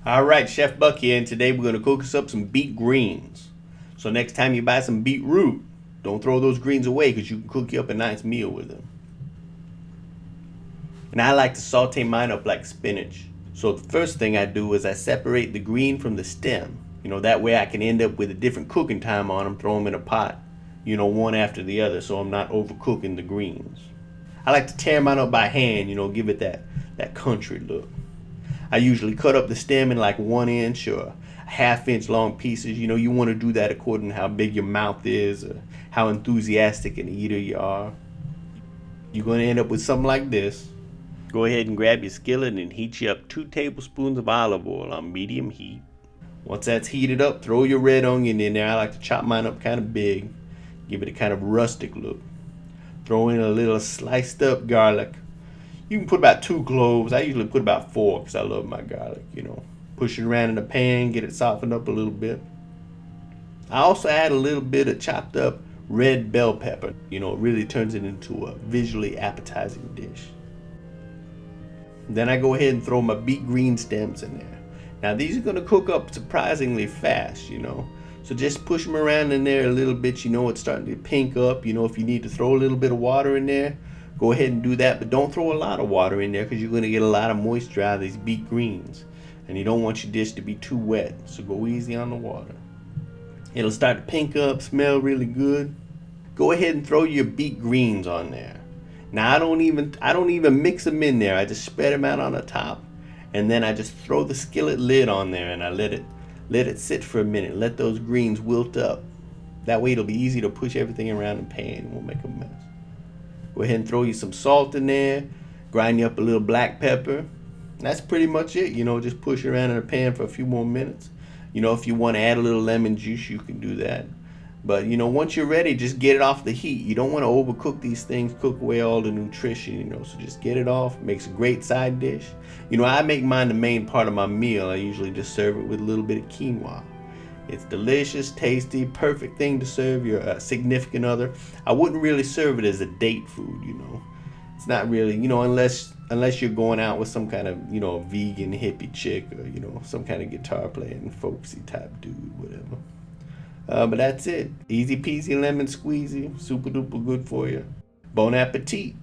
Alright, Chef Buck here, and today we're going to cook us up some beet greens. So next time you buy some beetroot, don't throw those greens away because you can cook you up a nice meal with them. And I like to saute mine up like spinach. So the first thing I do is I separate the green from the stem. That way I can end up with a different cooking time on them, throw them in a pot, one after the other, so I'm not overcooking the greens. I like to tear mine up by hand, give it that country look. I usually cut up the stem in like 1 inch or a ½ inch long pieces. You want to do that according to how big your mouth is or how enthusiastic an eater you are. You're going to end up with something like this. Go ahead and grab your skillet and heat you up 2 tablespoons of olive oil on medium heat. Once that's heated up, throw your red onion in there. I like to chop mine up kind of big, give it a kind of rustic look. Throw in a little sliced up garlic. You can put about 2 cloves. I usually put about 4 because I love my garlic, Push it around in the pan, get it softened up a little bit. I also add a little bit of chopped up red bell pepper. It really turns it into a visually appetizing dish. Then I go ahead and throw my beet green stems in there. Now these are going to cook up surprisingly fast, So just push them around in there a little bit. It's starting to pink up. If you need to throw a little bit of water in there, go ahead and do that, but don't throw a lot of water in there because you're going to get a lot of moisture out of these beet greens. And you don't want your dish to be too wet, so go easy on the water. It'll start to pink up, smell really good. Go ahead and throw your beet greens on there. Now I don't even mix them in there. I just spread them out on the top, and then I just throw the skillet lid on there and I let it sit for a minute. Let those greens wilt up. That way it'll be easy to push everything around the pan and won't make a mess. Go ahead and throw you some salt in there, grind you up a little black pepper. That's pretty much it, just push it around in the pan for a few more minutes. If you want to add a little lemon juice, you can do that. But, once you're ready, just get it off the heat. You don't want to overcook these things, cook away all the nutrition, so just get it off. Makes a great side dish. I make mine the main part of my meal. I usually just serve it with a little bit of quinoa. It's delicious, tasty, perfect thing to serve your significant other. I wouldn't really serve it as a date food, It's not really, unless you're going out with some kind of, vegan hippie chick or, some kind of guitar playing folksy type dude, whatever. But that's it. Easy peasy lemon squeezy, super duper good for you. Bon appetit.